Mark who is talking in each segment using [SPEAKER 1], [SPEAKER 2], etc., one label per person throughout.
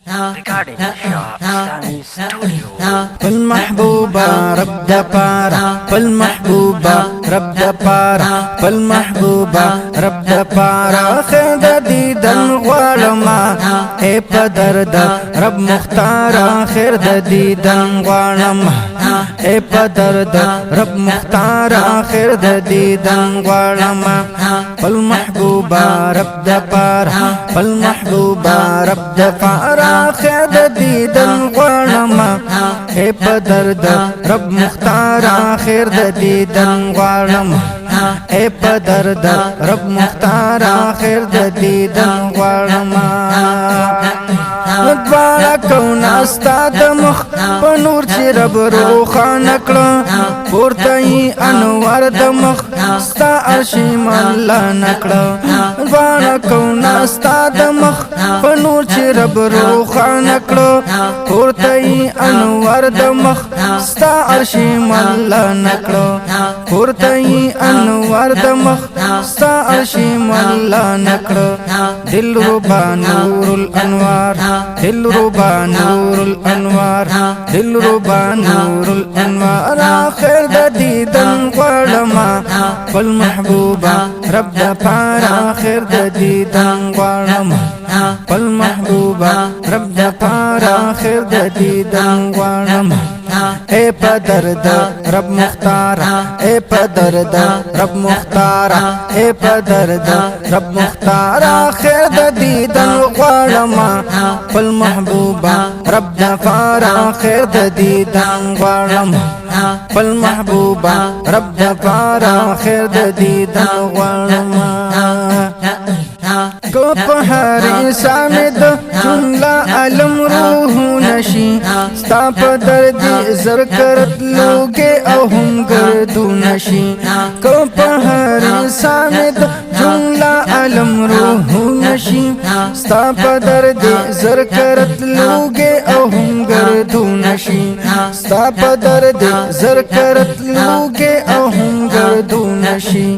[SPEAKER 1] Recording Shah Islami Studio.
[SPEAKER 2] فالمحبوبة رب دبارة فالمحبوبة رب دبارة فالمحبوبة رب دبارة خير ديدا غوالما اي بدرد رب مختارة خير ديدا غوالما اي بدرد رب مختارة خير ديدا غوالما فالمحبوبة رب دبارة فالمحبوبة رب دبارة خير ديدا غوالما اے بدرد رب مختار آخر دیدن غوالم اے بدرد رب مختار آخر دیدن غوالم ودوانا کونا استاد مخ پنور چی رب روخان کلا پورتای انوار دمخ ستا عرشی مالا نکلا ودوانا کونا استاد مخ پنور چی رب روخان کلا پورتای انوار دمخ ستا عرشی مالا نکلا پورتای انوار دمخ ستا عرشی مالا نکلا دل ربا نور الانوار دل ربا نور الانوار دل ربا نور الانوار آخر دیدن غوالما فالمحبوبة رب دپار آخر دیدن غوالما فالمحبوبة رب دپار آخر دیدن غوالما اے بدرد رب مختار اے بدرد رب مختار اے بدرد رب مختار آخر دیدن غوالما فالمحبوبة رب دپار آخر دیدن غوالما فالمحبوبة رب دپار آخر دیدن غوالما کو په انسان د جمله علم روح نشي ستا په درد زر کرت لوګي او هم ګردو نشي کو په انسان د جمله علم روح نشي ستا په درد زر کرت لوګي او هم ګردو نشي ستا په درد زر کرت لوګي او هم ګردو نشي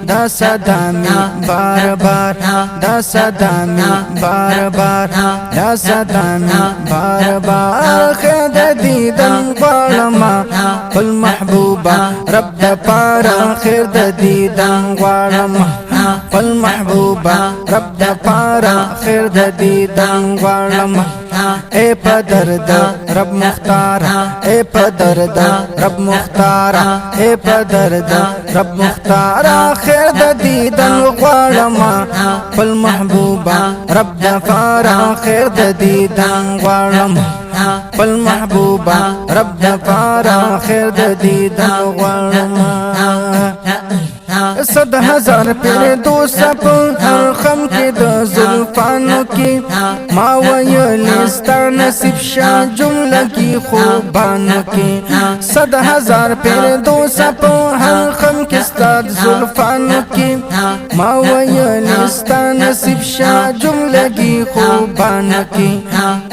[SPEAKER 2] دا صدا می بار بار دا صدا می بار بار دا صدا می بار بار خیر دیدن غوالما فالمحبوبة رب دپار خیر دیدن غوالما فالمحبوبة رب دپار خیر دیدن غوالما اے بدرد رب مختار اے بدرد رب مختار اے بدرد رب مختار خیر دیدن غوالما فالمحبوبة رب دپار خیر دیدن غوالما فالمحبوبة رب دپار خیر دیدن غوالما صد ہزار پیر دو سپ ہر خم کے د زلفانو کی ما ویلستا نصیب شاہ جملہ کی خوبانو کی صد ہزار پیر دو سپ ہر خم کے ستاد زلفانو کی ما ویلستا نصیب شاہ جملہ کی خوبانو کی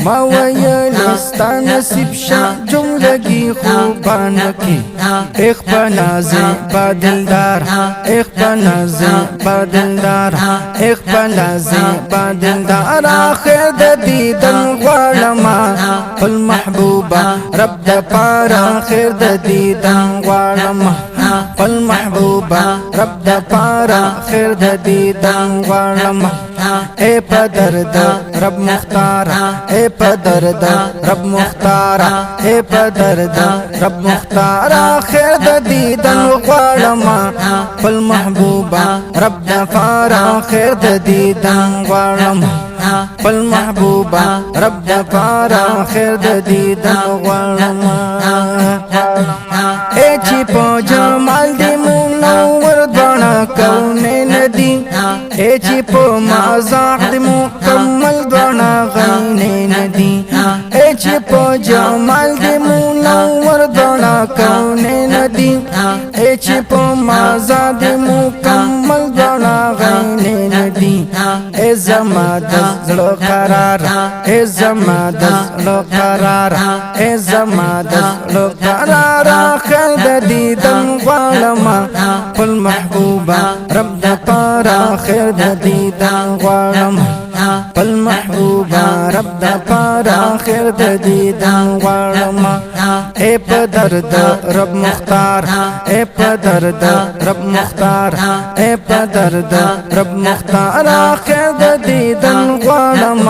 [SPEAKER 2] ما ویلستا نصیب شاہ جملہ کی خوبانو کی ایک بنازے بادلدار ایک بنازے بادلدار ایک بنازے بادلدار آخر دیدن غوالما فالمحبوبة رب دپار آخر دیدن غوالما فالمحبوبة رب دپار آخر دیدن غوالما اے بدرد رب مختار اے بدرد رب مختار اے بدرد رب مختار آخر دیدن غوالما فالمحبوبة رب دپار آخر دیدن غوالما فالمحبوبة رب دپار آخر دیدن غوالما اے چی پو جمال دی منور دوانا کونین دی اے چی پو مازاق دی مکمل دوانا غینین دی اے چی پو جمال دی منور دوانا کونین دی اے چی پو مازاق دی مکمل دوانا غینین دی اے زما دزلو قرار اے زما دزلو قرار اے زما دزلو قرار آخر دیدن غوالما فالمحبوبة رب دپار آخر دیدن غوالما پل محبوبا رب دا پارا خیر د دیدن غواړم اے په درد رب مختار اے په درد رب مختار اے په درد رب مختار خیر د دیدن غواړم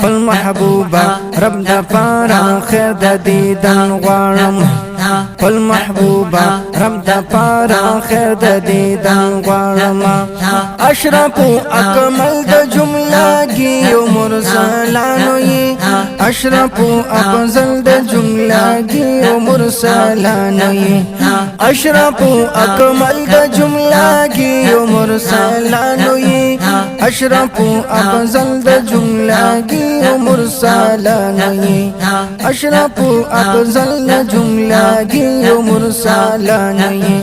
[SPEAKER 2] پل محبوبا رب دا پارا خیر د دیدن غواړم پل محبوبا رب دا پارا خیر د دیدن غواړم اشرف اکمل د جملګي او مرسلانو یې اشرف افضل د جملګي او مرسلانو یې اشرف اکمل د جملګي او مرسلانو یې اشرف افضل د جملګي او مرسلانو یې اشرف افضل د جملګي او مرسلانو یې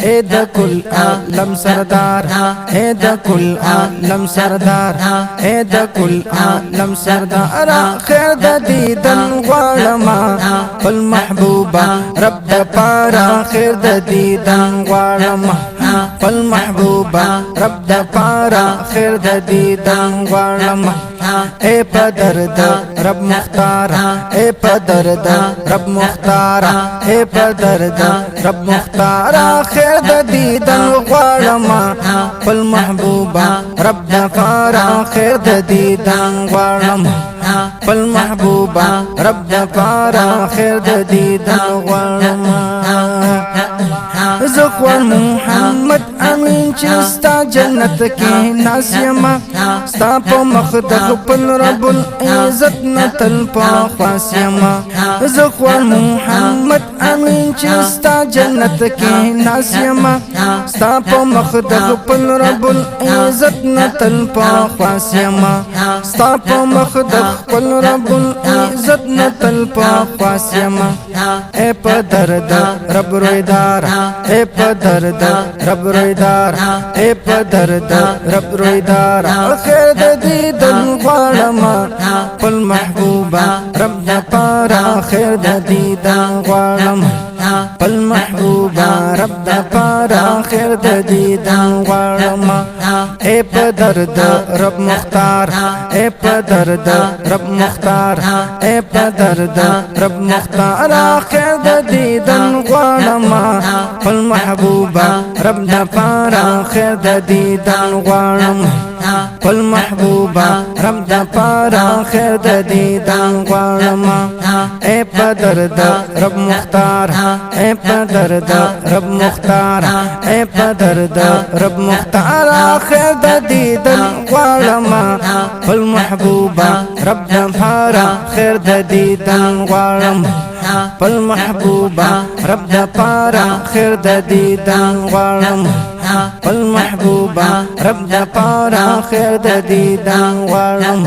[SPEAKER 2] اے د کل عالم سردار اے د کل عالم سردار اے د کل عالم سردار خیر د دیدن غواړم پل محبوبا رب د پارا خیر د دیدن غواړم پل محبوبا رب د پارا خیر د دیدن غواړم اے په درد رب مختار اے په درد رب مختار اے په درد رب مختار خیر د دیدن غواړم پل محبوبا رب د پارا خیر د دیدن غواړم پل محبوبا رب د پارا خیر د دیدن غواړم زخوان محمد امین چې ستا جنت کې ناس یم ستا په مخ د خپل رب العزت نه تل په خواس یم زخوان محمد امین چې ستا جنت کې ناس یم ستا په مخ د خپل رب العزت نه تل په خواس یم ستا په مخ د خپل رب العزت نه تل په خواس یم اے په درد رب رویدار اے په درد رب رویدار اے په درد رب رویدار خیر د دیدن غواړم پل محبوبا رب د پارا خیر د دیدن غواړم پل محبوبا رب د پارا خیر د دیدن غواړم اے په درد رب مختار اے په درد رب مختار اے په درد رب مختار خیر د دیدن غواړم پل محبوبا رب د پارا خیر د دیدن غواړم پل محبوبا رب د پارا خیر د دیدن غواړم اے په درد رب مختار اے په درد رب مختار اے په درد رب مختار خیر د دیدن غواړم پل محبوبا رب د پارا خیر د دیدن غواړم پل محبوبا رب د پارا خیر د دیدن غواړم پل محبوبا رب د پارا خیر د دیدن غواړم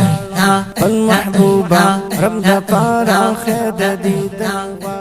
[SPEAKER 2] پل محبوبا رب د پارا خیر د دیدن غواړم